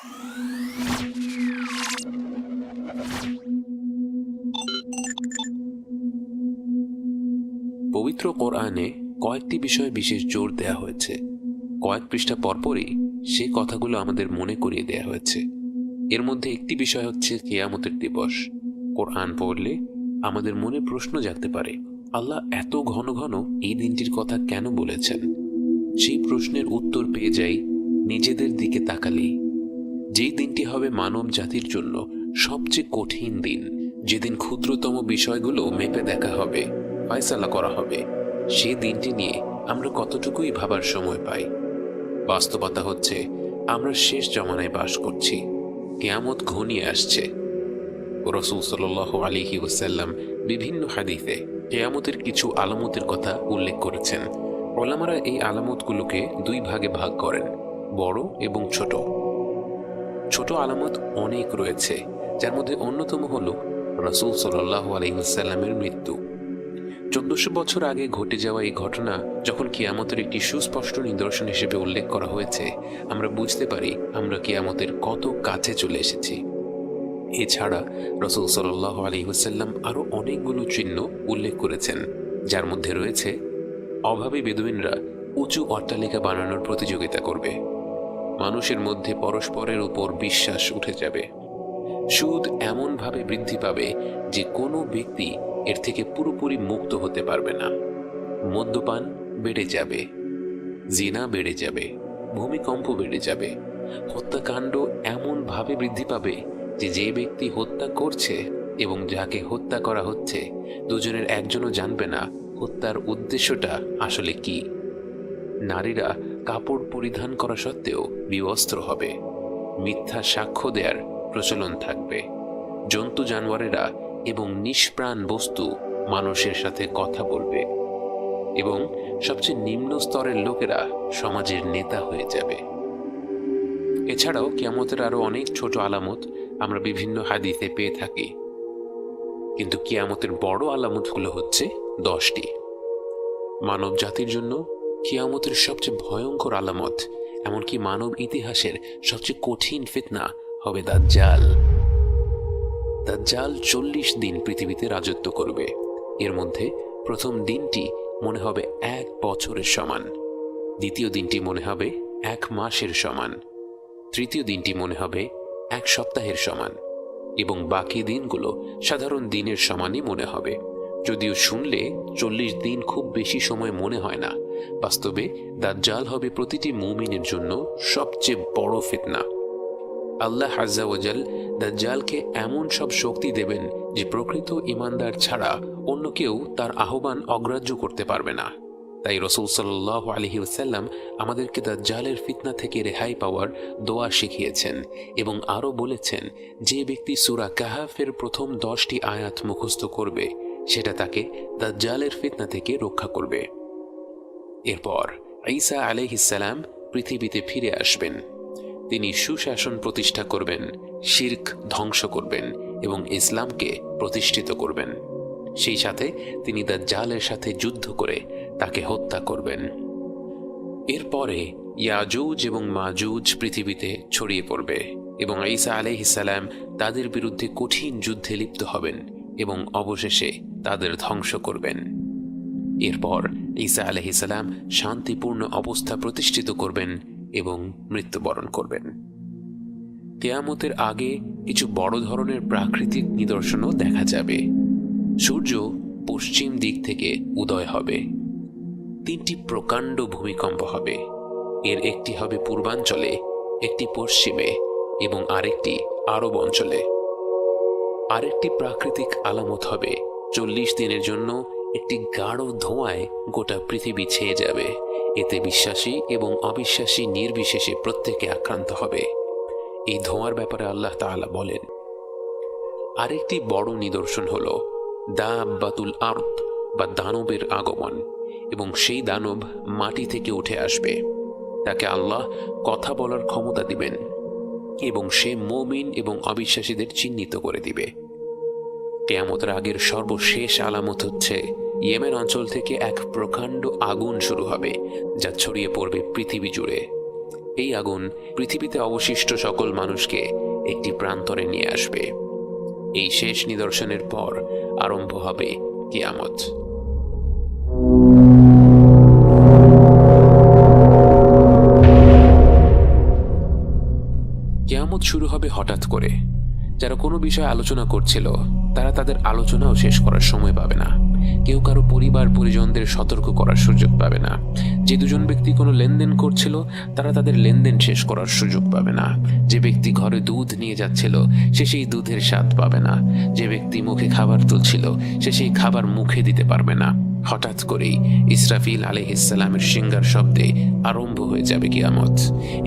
পবিত্র কোরআনে কয়েকটি বিষয়ে বিশেষ জোর দেয়া হয়েছে। কয়েক পৃষ্ঠা পরপরই সে কথাগুলো আমাদের মনে করিয়ে দেয়া হয়েছে। এর মধ্যে একটি বিষয় হচ্ছে কিয়ামতের দিবস। কোরআন পড়লে আমাদের মনে প্রশ্ন জাগতে পারে, আল্লাহ এত ঘন ঘন এই দিনটির কথা কেন বলেছেন? সেই প্রশ্নের উত্তর পেয়ে যাই নিজেদের দিকে তাকালেই। যেই দিনটি হবে মানব জাতির জন্য সবচেয়ে কঠিন দিন, যেদিন ক্ষুদ্রতম বিষয়গুলো মেপে দেখা হবে, ফয়সালা করা হবে, সেই দিনটি নিয়ে আমরা কতটুকুই ভাবার সময় পাই। বাস্তবতা হচ্ছে আমরা শেষ জমানায় বাস করছি। কিয়ামত ঘনিয়ে আসছে। রাসূল সাল্লাল্লাহু আলাইহি ওয়াসাল্লাম বিভিন্ন হাদিসে কিয়ামতের কিছু আলামতের কথা উল্লেখ করেছেন। উলামারা এই আলামতগুলোকে দুই ভাগে ভাগ করেন, বড় এবং ছোট। ছোট আলামত অনেক রয়েছে, যার মধ্যে অন্যতম হল রাসূল সাল্লাল্লাহু আলাইহি ওয়াসাল্লামের মৃত্যু। 1400 বছর আগে ঘটে যাওয়া এই ঘটনা যখন কিয়ামতের একটি সুস্পষ্ট নিদর্শন হিসেবে উল্লেখ করা হয়েছে, আমরা বুঝতে পারি আমরা কিয়ামতের কত কাছে চলে এসেছি। এছাড়া রাসূল সাল্লাল্লাহু আলাইহি ওয়াসাল্লাম আরো অনেকগুলো চিহ্ন উল্লেখ করেছেন, যার মধ্যে রয়েছে অভাবী বেদুইনরা উঁচু অট্টালিকা বানানোর প্রতিযোগিতা করবে, মানুষের মধ্যে পরস্পরের উপর বিশ্বাস উঠে যাবে, সুদ এমনভাবে বৃদ্ধি পাবে যে কোনো ব্যক্তি এর থেকে পুরোপুরি মুক্ত হতে পারবে না, মদ্যপান বেড়ে যাবে, জিনা বেড়ে যাবে, ভূমিকম্প বেড়ে যাবে, হত্যাকাণ্ড এমনভাবে বৃদ্ধি পাবে যে যে ব্যক্তি হত্যা করছে এবং যাকে হত্যা করা হচ্ছে দুজনের একজনও জানবে না হত্যার উদ্দেশ্যটা আসলে কি। নারীরা কাপড় পরিধান করা সত্ত্বেও বিবস্ত্র হবে, মিথ্যা সাক্ষ্য দেওয়ার প্রচলন থাকবে, জন্তু জানোয়ারেরা এবং নিষ্প্রাণ বস্তু মানুষের সাথে কথা বলবে এবং সবচেয়ে নিম্ন স্তরের লোকেরা সমাজের নেতা হয়ে যাবে। এছাড়াও কিয়ামতের আরো অনেক ছোট আলামত আমরা বিভিন্ন হাদিসে পেয়ে থাকি, কিন্তু কিয়ামতের বড় আলামতগুলো হচ্ছে 10টি। মানব জাতির জন্য কিয়ামতের সবচেয়ে ভয়ঙ্কর আলামত, এমনকি মানব ইতিহাসের সবচেয়ে কঠিন ফিতনা হবে দাজ্জাল। দাজ্জাল 40 দিন পৃথিবীতে রাজত্ব করবে। এর মধ্যে প্রথম দিনটি মনে হবে 1 বছরের সমান, দ্বিতীয় দিনটি মনে হবে 1 মাসের সমান, তৃতীয় দিনটি মনে হবে 1 সপ্তাহের সমান এবং বাকি দিনগুলো সাধারণ দিনের সমানই মনে হবে। যদিও শুনলে 40 দিন খুব বেশি সময় মনে হয় না, বাস্তবে দাজ্জাল হবে প্রতিটি মুমিনের জন্য সবচেয়ে বড় ফিতনা। আল্লাহ আজ্জা ওয়াজাল দাজ্জালকে এমন সব শক্তি দেবেন যে প্রকৃত ঈমানদার ছাড়া অন্য কেউ তার আহ্বান অগ্রাহ্য করতে পারবে না। তাই রাসূল সাল্লাল্লাহু আলাইহি ওয়াসাল্লাম আমাদেরকে দাজ্জালের ফিতনা থেকে রেহাই পাওয়ার দোয়া শিখিয়েছেন এবং আরও বলেছেন, যে ব্যক্তি সূরা কাহাফের প্রথম 10টি আয়াত মুখস্থ করবে সেটা তাকে দাজ্জালের ফিতনা থেকে রক্ষা করবে। এরপর ঈসা আলাইহিস সালাম পৃথিবীতে ফিরে আসবেন। তিনি সুশাসন প্রতিষ্ঠা করবেন, শিরক ধ্বংস করবেন এবং ইসলামকে প্রতিষ্ঠিত করবেন। সেই সাথে তিনি দাজ্জালের সাথে যুদ্ধ করে তাকে হত্যা করবেন। এরপরে ইয়াজুজ এবং মাজুজ পৃথিবীতে ছড়িয়ে পড়বে এবং ঈসা আলাইহিস সালাম তাদের বিরুদ্ধে কঠিন যুদ্ধে লিপ্ত হবেন এবং অবশেষে তাদের ধ্বংস করবেন। এরপর ঈসা আলাইহিস সালাম শান্তিপূর্ণ অবস্থা প্রতিষ্ঠিত করবেন এবং মৃত্যুবরণ করবেন। কিয়ামতের আগে কিছু বড় ধরনের প্রাকৃতিক নিদর্শনও দেখা যাবে। সূর্য পশ্চিম দিক থেকে উদয় হবে, 3টি প্রকাণ্ড ভূমিকম্প হবে। এর একটি হবে পূর্বাঞ্চলে, একটি পশ্চিমে এবং আরেকটি আরব অঞ্চলে। আরেকটি প্রাকৃতিক আলামত হবে 40 দিনের জন্য একটি গাঢ় ধোঁয়ায় গোটা পৃথিবী ছেয়ে যাবে। এতে বিশ্বাসী এবং অবিশ্বাসী নির্বিশেষে প্রত্যেকে আক্রান্ত হবে। এই ধোঁয়ার ব্যাপারে আল্লাহ তাআলা বলেন, আরেকটি বড় নিদর্শন হল দাব্বাতুল আরদ বা দানবের আগমন, এবং সেই দানব মাটি থেকে উঠে আসবে। তাকে আল্লাহ কথা বলার ক্ষমতা দিবেন এবং সে মুমিন এবং অবিশ্বাসীদের চিহ্নিত করে দিবে। কিয়ামতের আগের সর্বশেষ আলামত হচ্ছে ইয়েমেন অঞ্চল থেকে এক প্রকাণ্ড আগুন শুরু হবে, যা ছড়িয়ে পড়বে পৃথিবী জুড়ে। এই আগুন পৃথিবীতে অবশিষ্ট সকল মানুষকে একটি প্রান্তরে নিয়ে আসবে। এই শেষ নিদর্শনের পর আরম্ভ হবে কিয়ামত। কিয়ামত শুরু হবে হঠাৎ করে। যারা কোনো বিষয়ে আলোচনা করছিল তারা তাদের আলোচনাও শেষ করার সময় পাবে না। কেউ কারো পরিবার পরিজনদের সতর্ক করার সুযোগ পাবে না। যে দুজন ব্যক্তি কোনো লেনদেন করছিল তারা তাদের লেনদেন শেষ করার সুযোগ পাবে না। যে ব্যক্তি ঘরে দুধ নিয়ে যাচ্ছিল সে সেই দুধের স্বাদ পাবে না। যে ব্যক্তি মুখে খাবার তুলছিল সে সেই খাবার মুখে দিতে পারবে না। হঠাৎ করেই ইসরাফিল আলাইহিসসালামের সিংগার শব্দে আরম্ভ হয়ে যাবে কিয়ামত।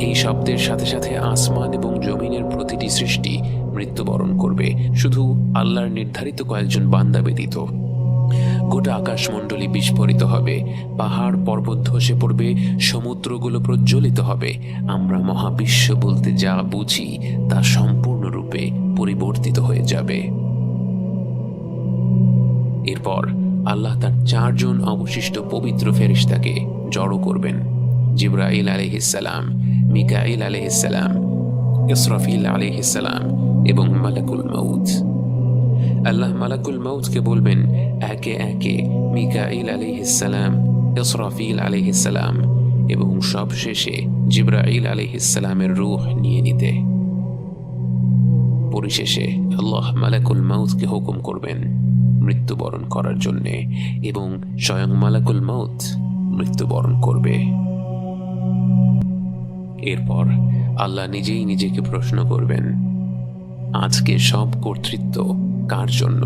এই শব্দের সাথে সাথে আসমান এবং জমিনের প্রতিটি সৃষ্টি মৃত্যুবরণ করবে, শুধু আল্লাহর নির্ধারিত কয়েকজন বান্দা ব্যতীত। গোটা আকাশমণ্ডলী বিস্ফোরিত হবে, পাহাড় পর্বত ধসে পড়বে, সমুদ্রগুলো প্রজ্বলিত হবে। আমরা মহাবিশ্ব বলতে যা বুঝি তা সম্পূর্ণরূপে পরিবর্তিত হয়ে যাবে। এরপর আল্লাহ তার 4 জন অবশিষ্ট পবিত্র ফেরেশতাকে জড়ো করবেন। জিবরাইল আলাইহিসসালাম, মিকাইল আলাইহিসসালাম, ইসরাফিল আলাইহিসসালাম এবং মালাকুল মাউত। আল্লাহ মালাকুল মাউতকে বলবেন একে একে মিকাইল আলাইহিসসালাম, ইসরাফিল আলাইহিসসালাম এবং সবশেষে জিবরাইল আলাইহিসসালামের রূহ নিয়ে নিতে। পরিশেষে আল্লাহ মালাকুল মাউতকে হুকুম করবেন মৃত্যুবরণ করার জন্য এবং স্বয়ং মালাকুল মাউত মৃত্যুবরণ করবে। এরপর আল্লাহ নিজেই নিজেকে প্রশ্ন করবেন, আজকে সব কর্তৃত্ব কার জন্য?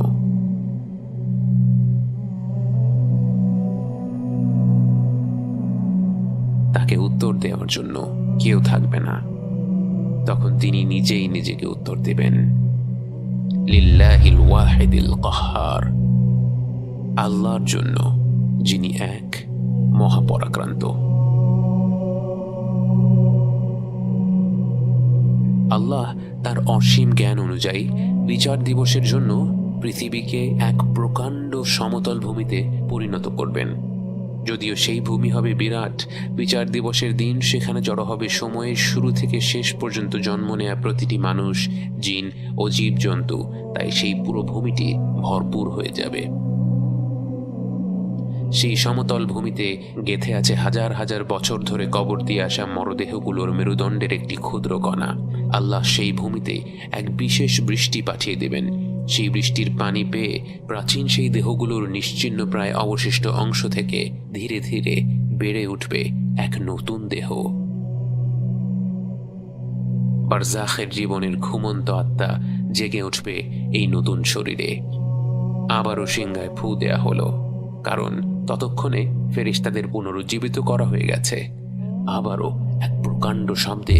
তাকে উত্তর দেওয়ার জন্য কেউ থাকবে না। তখন তিনি নিজেই নিজেকে উত্তর দেবেন, লিল্লাহিল ওয়াহিদিল কাহ্হার, আল্লাহর জন্য যিনি এক মহাপরাক্রান্ত। আল্লাহ তার অসীম জ্ঞান অনুযায়ী বিচার দিবসের জন্য পৃথিবীকে এক প্রকাণ্ড সমতল ভূমিতে পরিণত করবেন। যদিও সেই ভূমি হবে বিরাট, বিচার দিবসের দিন সেখানে জড়ো হবে সময়ের শুরু থেকে শেষ পর্যন্ত জন্ম নেয়া প্রতিটি মানুষ, জিন ও জীবজন্তু। তাই সেই পুরো ভূমিটি ভরপুর হয়ে যাবে। সেই সমতল ভূমিতে গেঁথে আছে হাজার হাজার বছর ধরে কবর দিয়ে আসা মরদেহগুলোর মেরুদণ্ডের একটি ক্ষুদ্র কণা। আল্লাহ সেই ভূমিতে এক বিশেষ বৃষ্টি পাঠিয়ে দেবেন। সেই বৃষ্টির পানি পেয়ে প্রাচীন সেই দেহগুলোর নিশ্চিহ্ন প্রায় অবশিষ্ট অংশ থেকে ধীরে ধীরে বেড়ে উঠবে এক নতুন দেহ। বারজাখের জীবনের ঘুমন্ত আত্মা জেগে উঠবে এই নতুন শরীরে। আবারও সিংহায় ফু দেয়া হলো, কারণ ততক্ষণে ফেরেশতাদের পুনরুজ্জীবিত করা হয়ে গেছে। আবারও এক প্রকাণ্ড শব্দে